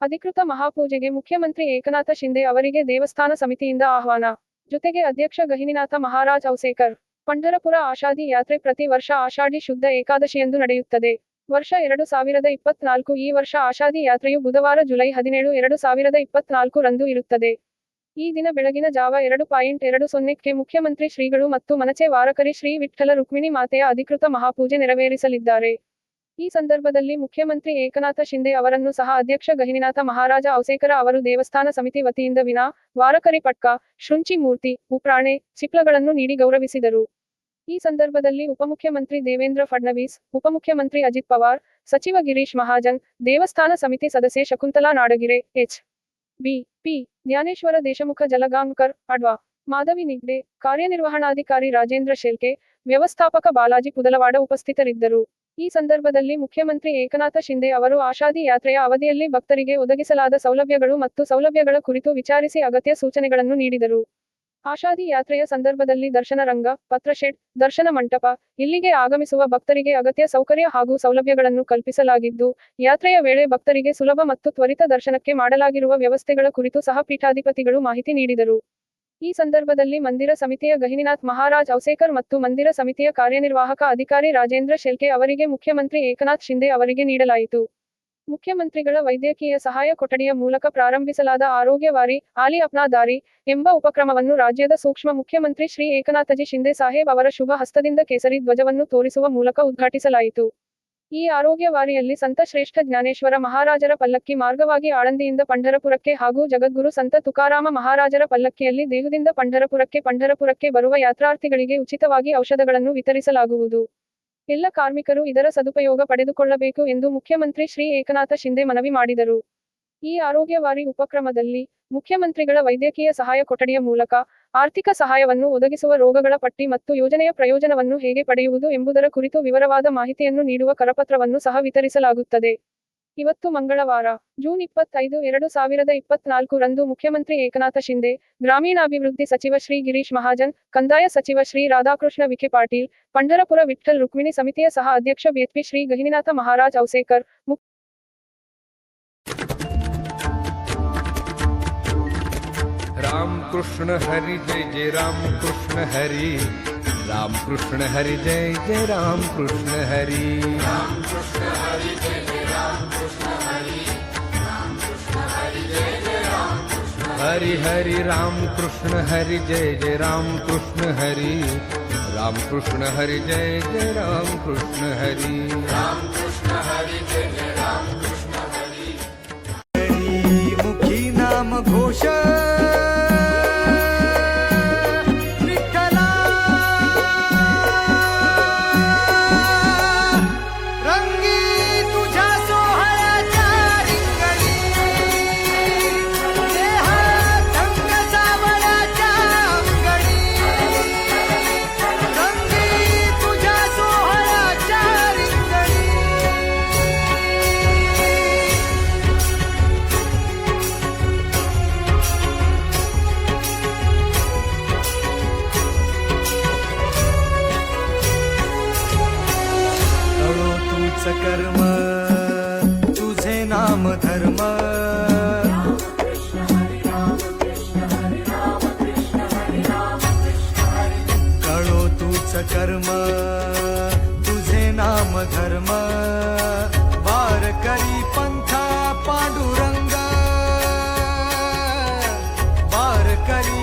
ಅಧಿಕೃತ ಮಹಾಪೂಜೆಗೆ ಮುಖ್ಯಮಂತ್ರಿ ಏಕನಾಥ ಶಿಂದೆ ಅವರಿಗೆ ದೇವಸ್ಥಾನ ಸಮಿತಿಯಿಂದ ಆಹ್ವಾನ. ಜೊತೆಗೆ ಅಧ್ಯಕ್ಷ ಗಹಿನಿನಾಥ ಮಹಾರಾಜ್ ಔಸೇಕರ್. ಪಂಢರಪುರ ಆಷಾಢಿ ಯಾತ್ರೆ ಪ್ರತಿ ವರ್ಷ ಆಷಾಢಿ ಶುದ್ಧ ಏಕಾದಶಿಯಂದು ನಡೆಯುತ್ತದೆ. ವರ್ಷ 2024. ಈ ವರ್ಷ ಆಷಾಢಿ ಯಾತ್ರೆಯು ಬುಧವಾರ ಜುಲೈ 17, 2024 ರಂದು ಇರುತ್ತದೆ. ಈ ದಿನ ಬೆಳಗಿನ ಜಾವ 2:20ಕ್ಕೆ ಮುಖ್ಯಮಂತ್ರಿ ಶ್ರೀಗಳು ಮತ್ತು ಮನಚೆ ವಾರಕರಿ ಶ್ರೀ ವಿಠ್ಠಲ ರುಕ್ಮಿಣಿ ಮಾತೆಯ ಅಧಿಕೃತ ಮಹಾಪೂಜೆ ನೆರವೇರಿಸಲಿದ್ದಾರೆ. ಈ ಸಂದರ್ಭದಲ್ಲಿ ಮುಖ್ಯಮಂತ್ರಿ ಏಕನಾಥ ಶಿಂದೆ ಅವರನ್ನು ಸಹ ಅಧ್ಯಕ್ಷ ಗಹಿನಿನಾಥ ಮಹಾರಾಜ ಔಸೇಕರ ಅವರು ದೇವಸ್ಥಾನ ಸಮಿತಿ ವತಿಯಿಂದ ವಿನಾ ವಾರಕರಿ ಪಟ್ಕ, ಶೃಂಚಿ ಮೂರ್ತಿ, ಉಪ್ರಾಣೆ, ಚಿಪ್ಲಗಳನ್ನು ನೀಡಿ ಗೌರವಿಸಿದರು. ಈ ಸಂದರ್ಭದಲ್ಲಿ ಉಪಮುಖ್ಯಮಂತ್ರಿ ದೇವೇಂದ್ರ ಫಡ್ನವೀಸ್, ಉಪಮುಖ್ಯಮಂತ್ರಿ ಅಜಿತ್ ಪವಾರ್, ಸಚಿವ ಗಿರೀಶ್ ಮಹಾಜನ್, ದೇವಸ್ಥಾನ ಸಮಿತಿ ಸದಸ್ಯೆ ಶಕುಂತಲಾ ನಾಡಗಿರೆ, ಎಚ್.ಬಿ.ಪಿ. ಜ್ಞಾನೇಶ್ವರ ದೇಶಮುಖ ಜಲಗಾಂವ್ಕರ್, ಅಡ್ವಾ. ಮಾಧವಿ ನಿಗ್ಡೆ, ಕಾರ್ಯನಿರ್ವಹಣಾಧಿಕಾರಿ ರಾಜೇಂದ್ರ ಶೆಲ್ಕೆ, ವ್ಯವಸ್ಥಾಪಕ ಬಾಲಾಜಿ ಪುದಲವಾಡ ಉಪಸ್ಥಿತರಿದ್ದರು. ಈ ಸಂದರ್ಭದಲ್ಲಿ ಮುಖ್ಯಮಂತ್ರಿ ಏಕನಾಥ ಶಿಂದೆ ಅವರು ಆಷಾಢಿ ಯಾತ್ರೆಯ ಅವಧಿಯಲ್ಲಿ ಭಕ್ತರಿಗೆ ಒದಗಿಸಲಾದ ಸೌಲಭ್ಯಗಳು ಮತ್ತು ಸೌಲಭ್ಯಗಳ ಕುರಿತು ವಿಚಾರಿಸಿ ಅಗತ್ಯ ಸೂಚನೆಗಳನ್ನು ನೀಡಿದರು. ಆಷಾಢಿ ಯಾತ್ರೆಯ ಸಂದರ್ಭದಲ್ಲಿ ದರ್ಶನ ರಂಗ, ಪತ್ರಶೆಡ್, ದರ್ಶನ ಮಂಟಪ, ಇಲ್ಲಿಗೆ ಆಗಮಿಸುವ ಭಕ್ತರಿಗೆ ಅಗತ್ಯ ಸೌಕರ್ಯ ಹಾಗೂ ಸೌಲಭ್ಯಗಳನ್ನು ಕಲ್ಪಿಸಲಾಗಿದ್ದು, ಯಾತ್ರೆಯ ವೇಳೆ ಭಕ್ತರಿಗೆ ಸುಲಭ ಮತ್ತು ತ್ವರಿತ ದರ್ಶನಕ್ಕೆ ಮಾಡಲಾಗಿರುವ ವ್ಯವಸ್ಥೆಗಳ ಕುರಿತು ಸಹ ಪೀಠಾಧಿಪತಿಗಳು ಮಾಹಿತಿ ನೀಡಿದರು. ಈ ಸಂದರ್ಭದಲ್ಲಿ ಮಂದಿರ ಸಮಿತಿಯ ಗಹಿನಿನಾಥ್ ಮಹಾರಾಜ್ ಔಸೇಕರ್ ಮತ್ತು ಮಂದಿರ ಸಮಿತಿಯ ಕಾರ್ಯನಿರ್ವಾಹಕ ಅಧಿಕಾರಿ ರಾಜೇಂದ್ರ ಶೆಲ್ಕೆ ಅವರಿಗೆ ಮುಖ್ಯಮಂತ್ರಿ ಏಕನಾಥ್ ಶಿಂದೆ ಅವರಿಗೆ ನೀಡಲಾಯಿತು. ಮುಖ್ಯಮಂತ್ರಿಗಳ ವೈದ್ಯಕೀಯ ಸಹಾಯ ಕೊಠಡಿಯ ಮೂಲಕ ಪ್ರಾರಂಭಿಸಲಾದ ಆರೋಗ್ಯವಾರಿ, ಆಲಿ ಅಪ್ನಾ ದಾರಿ ಎಂಬ ಉಪಕ್ರಮವನ್ನು ರಾಜ್ಯದ ಸೂಕ್ಷ್ಮ ಮುಖ್ಯಮಂತ್ರಿ ಶ್ರೀ ಏಕನಾಥಜಿ ಶಿಂದೆ ಸಾಹೇಬ್ ಅವರ ಶುಭ ಹಸ್ತದಿಂದ ಕೇಸರಿ ಧ್ವಜವನ್ನು ತೋರಿಸುವ ಮೂಲಕ ಉದ್ಘಾಟಿಸಲಾಯಿತು. ಈ ಆರೋಗ್ಯವಾರಿಯಲ್ಲಿ ಸಂತ ಶ್ರೇಷ್ಠ ಜ್ಞಾನೇಶ್ವರ ಮಹಾರಾಜರ ಪಲ್ಲಕ್ಕಿ ಮಾರ್ಗವಾಗಿ ಆಳಂದಿಯಿಂದ ಪಂಢರಪುರಕ್ಕೆ ಹಾಗೂ ಜಗದ್ಗುರು ಸಂತ ತುಕಾರಾಮ ಮಹಾರಾಜರ ಪಲ್ಲಕ್ಕಿಯಲ್ಲಿ ದೇಹುದಿಂದ ಪಂಢರಪುರಕ್ಕೆ ಬರುವ ಯಾತ್ರಾರ್ಥಿಗಳಿಗೆ ಉಚಿತವಾಗಿ ಔಷಧಗಳನ್ನು ವಿತರಿಸಲಾಗುವುದು. ಎಲ್ಲ ಕಾರ್ಮಿಕರು ಇದರ ಸದುಪಯೋಗ ಪಡೆದುಕೊಳ್ಳಬೇಕು ಎಂದು ಮುಖ್ಯಮಂತ್ರಿ ಶ್ರೀ ಏಕನಾಥ ಶಿಂದೆ ಮನವಿ ಮಾಡಿದರು. ಈ ಆರೋಗ್ಯವಾರಿ ಉಪಕ್ರಮದಲ್ಲಿ ಮುಖ್ಯಮಂತ್ರಿಗಳ ವೈದ್ಯಕೀಯ ಸಹಾಯ ಕೊಠಡಿಯ ಮೂಲಕ ಆರ್ಥಿಕ ಸಹಾಯವನ್ನು ಒದಗಿಸುವ ರೋಗಗಳ ಪಟ್ಟಿ ಮತ್ತು ಯೋಜನೆಯ ಪ್ರಯೋಜನವನ್ನು ಹೇಗೆ ಪಡೆಯುವುದು ಎಂಬುದರ ಕುರಿತು ವಿವರವಾದ ಮಾಹಿತಿಯನ್ನು ನೀಡುವ ಕರಪತ್ರವನ್ನು ಸಹ ವಿತರಿಸಲಾಗುತ್ತದೆ. ಇವತ್ತು ಮಂಗಳವಾರ ಜೂನ್ 25, 2024 ರಂದು ಮುಖ್ಯಮಂತ್ರಿ ಏಕನಾಥ ಶಿಂದೆ, ಗ್ರಾಮೀಣಾಭಿವೃದ್ಧಿ ಸಚಿವ ಶ್ರೀ ಗಿರೀಶ್ ಮಹಾಜನ್, ಕಂದಾಯ ಸಚಿವ ಶ್ರೀ ರಾಧಾಕೃಷ್ಣ ವಿಖೆ ಪಾಟೀಲ್, ಪಂಢರಪುರ ವಿಠ್ಠಲ್ ರುಕ್ಮಿಣಿ ಸಮಿತಿಯ ಸಹ ಅಧ್ಯಕ್ಷ ಬಿಎತ್ಪಿ ಶ್ರೀ ಗಹಿನಿನಾಥ ಮಹಾರಾಜ್ ಔಸೇಕರ್, राम कृष्ण हरि जय जय राम कृष्ण हरि, राम कृष्ण हरि जय जय राम कृष्ण हरि, राम कृष्ण हरि जय जय राम कृष्ण हरि, राम कृष्ण हरि जय जय राम कृष्ण हरि, हरि राम कृष्ण हरि जय जय राम कृष्ण हरि, राम कृष्ण हरि जय जय राम कृष्ण हरि, राम कृष्ण हरि जय जय राम कृष्ण हरि. मुखी नाम घोष कर्म तुझे नाम धर्म, कळो तूच कर्म तुझे नाम धर्म, वारकरी पंथा पांडुरंग, वारकरी